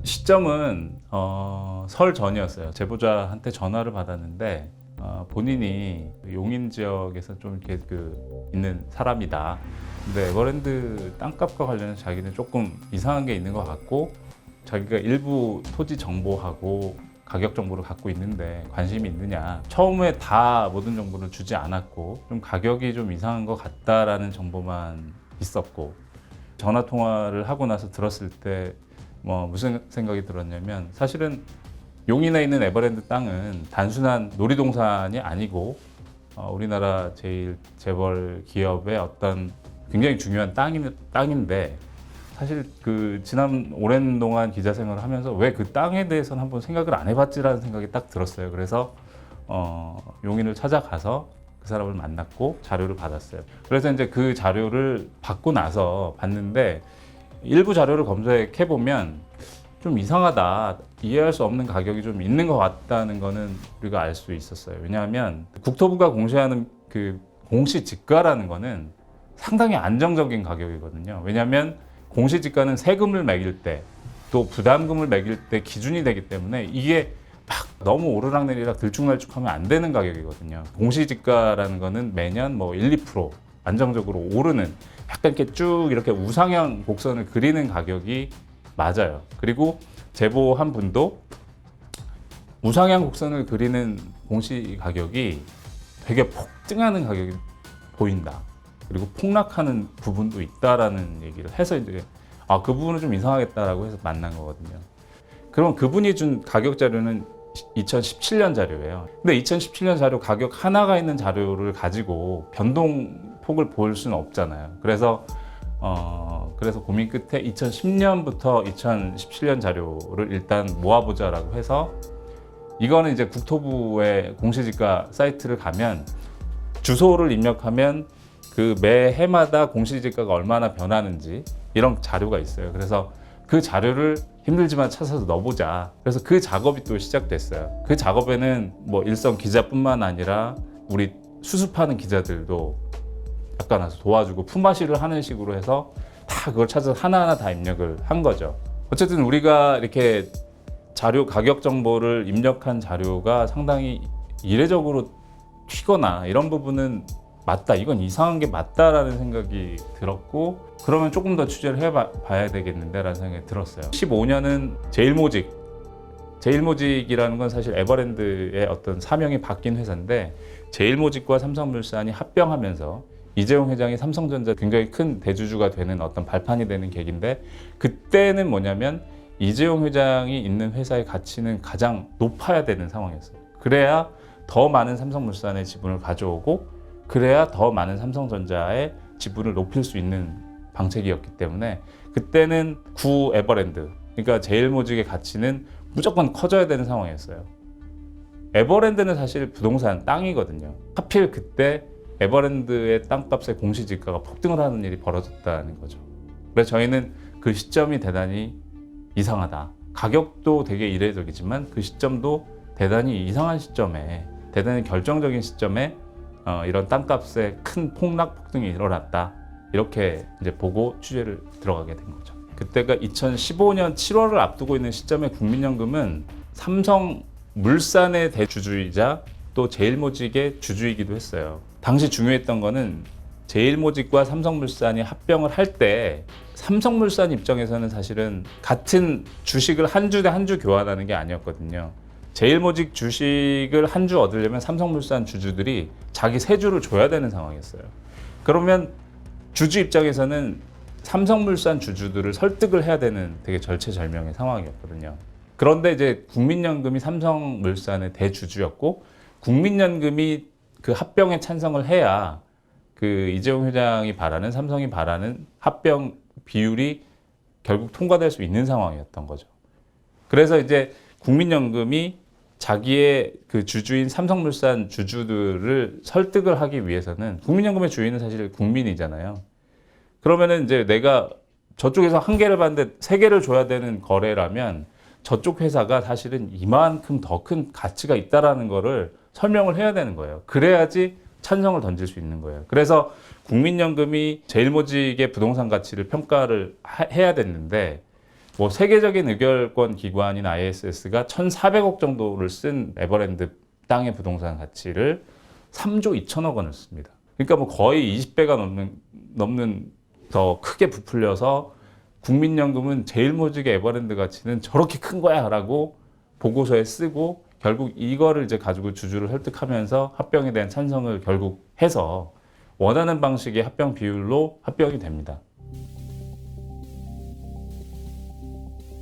시점은 설 전이었어요. 제보자한테 전화를 받았는데 본인이 용인 지역에서 좀 이렇게 있는 사람이다. 근데 에버랜드 땅값과 관련해서 자기는 조금 이상한 게 있는 것 같고, 자기가 일부 토지 정보하고 가격 정보를 갖고 있는데 관심이 있느냐. 처음에 다 모든 정보를 주지 않았고 좀 가격이 좀 이상한 것 같다라는 정보만 있었고, 전화 통화를 하고 나서 들었을 때 무슨 생각이 들었냐면, 사실은 용인에 있는 에버랜드 땅은 단순한 놀이동산이 아니고 우리나라 제일 재벌 기업의 어떤 굉장히 중요한 땅인데, 사실 지난 오랜 동안 기자 생활을 하면서 왜 그 땅에 대해서는 한번 생각을 안 해봤지라는 생각이 딱 들었어요. 그래서 용인을 찾아가서 그 사람을 만났고 자료를 받았어요. 그래서 이제 그 자료를 받고 나서 봤는데, 일부 자료를 검색해 보면 좀 이상하다, 이해할 수 없는 가격이 좀 있는 것 같다는 거는 우리가 알 수 있었어요. 왜냐하면 국토부가 공시하는 그 공시지가라는 거는 상당히 안정적인 가격이거든요. 왜냐하면 공시지가는 세금을 매길 때, 또 부담금을 매길 때 기준이 되기 때문에 이게 막 너무 오르락내리락 들쭉날쭉하면 안 되는 가격이거든요. 공시지가라는 거는 매년 1, 2% 안정적으로 오르는, 약간 이렇게 쭉 이렇게 우상향 곡선을 그리는 가격이 맞아요. 그리고 제보한 분도 우상향 곡선을 그리는 공시 가격이 되게 폭등하는 가격이 보인다, 그리고 폭락하는 부분도 있다라는 얘기를 해서 이제 그 부분은 좀 이상하겠다라고 해서 만난 거거든요. 그럼 그분이 준 가격 자료는 2017년 자료예요. 근데 2017년 자료 가격 하나가 있는 자료를 가지고 변동폭을 볼 수는 없잖아요. 그래서 고민 끝에 2010년부터 2017년 자료를 일단 모아보자라고 해서, 이거는 이제 국토부의 공시지가 사이트를 가면 주소를 입력하면 그 매 해마다 공시지가가 얼마나 변하는지 이런 자료가 있어요. 그래서 그 자료를 힘들지만 찾아서 넣어보자. 그래서 그 작업이 또 시작됐어요. 그 작업에는 일선 기자뿐만 아니라 우리 수습하는 기자들도 약간 와서 도와주고 품앗이를 하는 식으로 해서 다 그걸 찾아서 하나하나 다 입력을 한 거죠. 어쨌든 우리가 이렇게 자료 가격 정보를 입력한 자료가 상당히 이례적으로 튀거나 이런 부분은 맞다, 이건 이상한 게 맞다라는 생각이 들었고, 그러면 조금 더 취재를 해봐야 되겠는데 라는 생각이 들었어요. 15년은 제일모직이라는 건 사실 에버랜드의 어떤 사명이 바뀐 회사인데, 제일모직과 삼성물산이 합병하면서 이재용 회장이 삼성전자 굉장히 큰 대주주가 되는 어떤 발판이 되는 계기인데, 그때는 뭐냐면 이재용 회장이 있는 회사의 가치는 가장 높아야 되는 상황이었어요. 그래야 더 많은 삼성물산의 지분을 가져오고, 그래야 더 많은 삼성전자의 지분을 높일 수 있는 방책이었기 때문에 그때는 구 에버랜드, 그러니까 제일모직의 가치는 무조건 커져야 되는 상황이었어요. 에버랜드는 사실 부동산 땅이거든요. 하필 그때 에버랜드의 땅값의 공시지가가 폭등을 하는 일이 벌어졌다는 거죠. 그래서 저희는 그 시점이 대단히 이상하다. 가격도 되게 이례적이지만 그 시점도 대단히 이상한 시점에, 대단히 결정적인 시점에 이런 땅값의 큰 폭등이 일어났다, 이렇게 이제 보고 취재를 들어가게 된 거죠. 그때가 2015년 7월을 앞두고 있는 시점에 국민연금은 삼성물산의 대주주이자 또 제일모직의 주주이기도 했어요. 당시 중요했던 거는 제일모직과 삼성물산이 합병을 할 때 삼성물산 입장에서는 사실은 같은 주식을 한 주 대 한 주 교환하는 게 아니었거든요. 제일모직 주식을 한 주 얻으려면 삼성물산 주주들이 자기 세 주를 줘야 되는 상황이었어요. 그러면 주주 입장에서는 삼성물산 주주들을 설득을 해야 되는 되게 절체절명의 상황이었거든요. 그런데 이제 국민연금이 삼성물산의 대주주였고, 국민연금이 그 합병에 찬성을 해야 그 이재용 회장이 바라는, 삼성이 바라는 합병 비율이 결국 통과될 수 있는 상황이었던 거죠. 그래서 이제 국민연금이 자기의 그 주주인 삼성물산 주주들을 설득을 하기 위해서는, 국민연금의 주인은 사실 국민이잖아요. 그러면은 이제 내가 저쪽에서 한 개를 받는데 세 개를 줘야 되는 거래라면 저쪽 회사가 사실은 이만큼 더 큰 가치가 있다라는 거를 설명을 해야 되는 거예요. 그래야지 찬성을 던질 수 있는 거예요. 그래서 국민연금이 제일모직의 부동산 가치를 평가를 해야 됐는데 뭐 세계적인 의결권 기관인 ISS가 1,400억 정도를 쓴 에버랜드 땅의 부동산 가치를 3조 2천억 원을 씁니다. 그러니까 뭐 거의 20배가 넘는 더 크게 부풀려서 국민연금은 제일모직의 에버랜드 가치는 저렇게 큰 거야라고 보고서에 쓰고 결국 이거를 이제 가지고 주주를 설득하면서 합병에 대한 찬성을 결국 해서 원하는 방식의 합병 비율로 합병이 됩니다.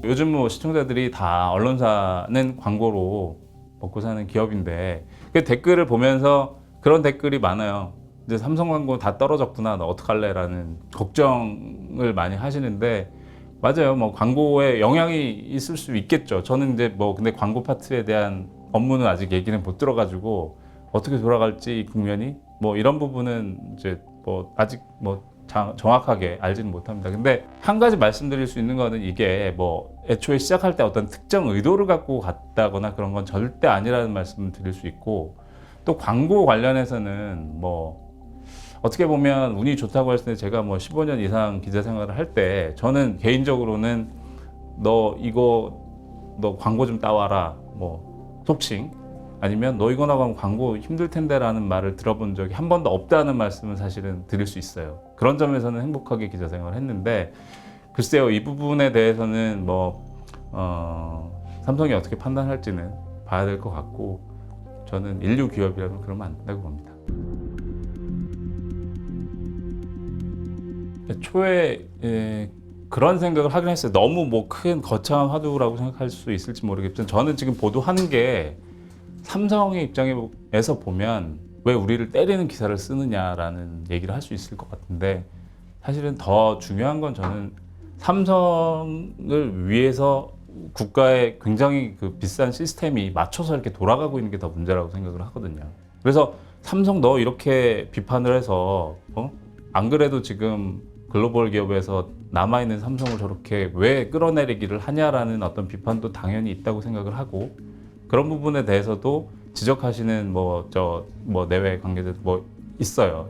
요즘 뭐 시청자들이 다 언론사는 광고로 먹고 사는 기업인데 그 댓글을 보면서 그런 댓글이 많아요. 이제 삼성 광고 다 떨어졌구나, 너 어떡할래라는 걱정을 많이 하시는데 맞아요. 뭐 광고에 영향이 있을 수 있겠죠. 저는 이제 뭐 근데 광고 파트에 대한 업무는 아직 얘기는 못 들어가지고 어떻게 돌아갈지 이 국면이 뭐 이런 부분은 이제 뭐 아직 뭐 정확하게 알지는 못합니다. 근데 한 가지 말씀드릴 수 있는 거는 이게 뭐 애초에 시작할 때 어떤 특정 의도를 갖고 갔다거나 그런 건 절대 아니라는 말씀을 드릴 수 있고 또 광고 관련해서는 뭐 어떻게 보면 운이 좋다고 할 때 제가 뭐 15년 이상 기자 생활을 할 때 저는 개인적으로는 너 광고 좀 따와라 뭐 속칭 아니면 너 이거 나가면 광고 힘들 텐데라는 말을 들어본 적이 한 번도 없다는 말씀을 사실은 드릴 수 있어요. 그런 점에서는 행복하게 기자 생활을 했는데 글쎄요, 이 부분에 대해서는 삼성이 어떻게 판단할지는 봐야 될 것 같고 저는 인류 기업이라면 그러면 안 된다고 봅니다. 초에 그런 생각을 하긴 했어요. 너무 뭐 큰 거창한 화두라고 생각할 수 있을지 모르겠지만 저는 지금 보도하는 게 삼성의 입장에서 보면 왜 우리를 때리는 기사를 쓰느냐라는 얘기를 할 수 있을 것 같은데 사실은 더 중요한 건 저는 삼성을 위해서 국가의 굉장히 그 비싼 시스템이 맞춰서 이렇게 돌아가고 있는 게 더 문제라고 생각을 하거든요. 그래서 삼성 너 이렇게 비판을 해서 안 그래도 지금 글로벌 기업에서 남아있는 삼성을 저렇게 왜 끌어내리기를 하냐라는 어떤 비판도 당연히 있다고 생각을 하고 그런 부분에 대해서도 지적하시는 내외 관계들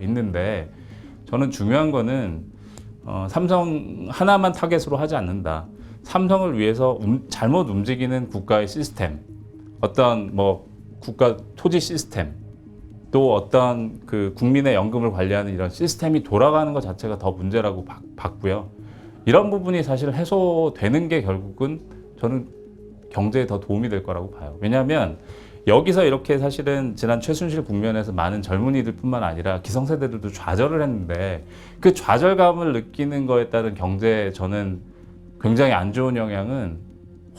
있는데 저는 중요한 거는 삼성 하나만 타겟으로 하지 않는다. 삼성을 위해서 잘못 움직이는 국가의 시스템, 어떤 국가 토지 시스템, 또 어떤 그 국민의 연금을 관리하는 이런 시스템이 돌아가는 것 자체가 더 문제라고 봤고요. 이런 부분이 사실 해소되는 게 결국은 저는 경제에 더 도움이 될 거라고 봐요. 왜냐하면 여기서 이렇게 사실은 지난 최순실 국면에서 많은 젊은이들뿐만 아니라 기성세대들도 좌절을 했는데 그 좌절감을 느끼는 거에 따른 경제에 저는 굉장히 안 좋은 영향은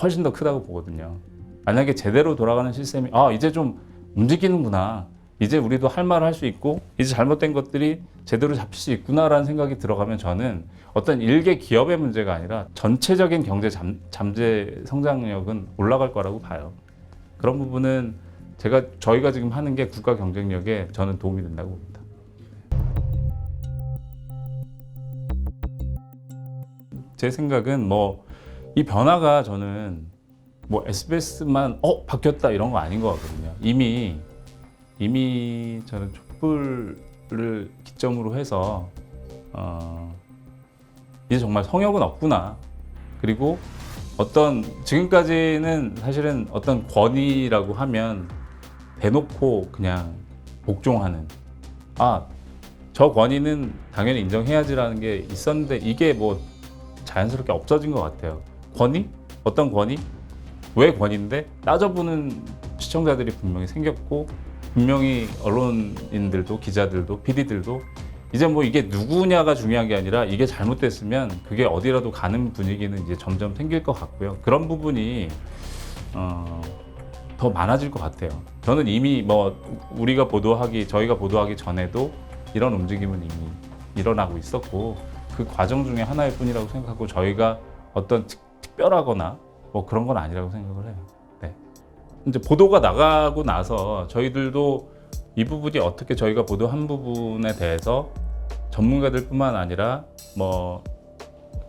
훨씬 더 크다고 보거든요. 만약에 제대로 돌아가는 시스템이 이제 좀 움직이는구나. 이제 우리도 할 말을 할 수 있고 이제 잘못된 것들이 제대로 잡힐 수 있구나라는 생각이 들어가면 저는 어떤 일개 기업의 문제가 아니라 전체적인 경제 잠재 성장력은 올라갈 거라고 봐요. 그런 부분은 저희가 지금 하는 게 국가 경쟁력에 저는 도움이 된다고 봅니다. 제 생각은 이 변화가 저는 SBS만 바뀌었다 이런 거 아닌 것 같거든요. 이미 저는 촛불을 기점으로 해서 이제 정말 성역은 없구나. 그리고 지금까지는 사실은 어떤 권위라고 하면 대놓고 그냥 복종하는 저 권위는 당연히 인정해야지라는 게 있었는데 이게 자연스럽게 없어진 것 같아요. 권위? 어떤 권위? 왜 권위인데? 따져보는 시청자들이 분명히 생겼고 분명히 언론인들도 기자들도 PD들도 이제 이게 누구냐가 중요한 게 아니라 이게 잘못됐으면 그게 어디라도 가는 분위기는 이제 점점 생길 것 같고요. 그런 부분이 더 많아질 것 같아요. 저는 이미 저희가 보도하기 전에도 이런 움직임은 이미 일어나고 있었고 그 과정 중에 하나일 뿐이라고 생각하고 저희가 어떤 특별하거나 그런 건 아니라고 생각을 해요. 네. 이제 보도가 나가고 나서 저희들도 이 부분이 어떻게 저희가 보도한 부분에 대해서 전문가들뿐만 아니라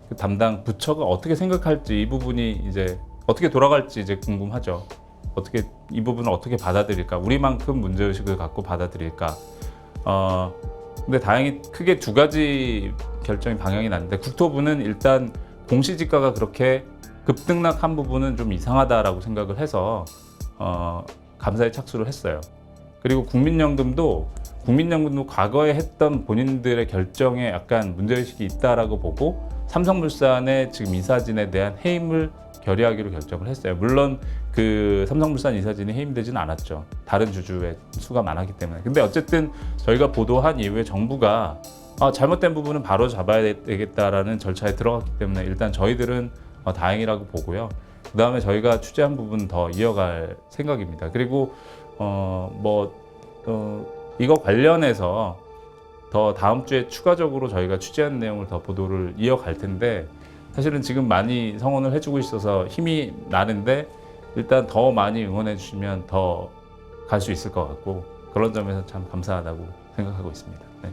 그 담당 부처가 어떻게 생각할지 이 부분이 이제 어떻게 돌아갈지 이제 궁금하죠. 이 부분을 어떻게 받아들일까? 우리만큼 문제의식을 갖고 받아들일까? 근데 다행히 크게 두 가지 결정이 방향이 났는데 국토부는 일단 공시지가가 그렇게 급등락한 부분은 좀 이상하다라고 생각을 해서 감사에 착수를 했어요. 그리고 국민연금도 과거에 했던 본인들의 결정에 약간 문제의식이 있다라고 보고 삼성물산의 지금 이사진에 대한 해임을 결의하기로 결정을 했어요. 물론 그 삼성물산 이사진이 해임되지는 않았죠. 다른 주주의 수가 많았기 때문에. 근데 어쨌든 저희가 보도한 이후에 정부가 잘못된 부분은 바로 잡아야 되겠다라는 절차에 들어갔기 때문에 일단 저희들은 다행이라고 보고요. 그 다음에 저희가 취재한 부분 더 이어갈 생각입니다. 그리고 이거 관련해서 더 다음 주에 추가적으로 저희가 취재한 내용을 더 보도를 이어갈 텐데 사실은 지금 많이 성원을 해주고 있어서 힘이 나는데 일단 더 많이 응원해 주시면 더 갈 수 있을 것 같고 그런 점에서 참 감사하다고 생각하고 있습니다. 네.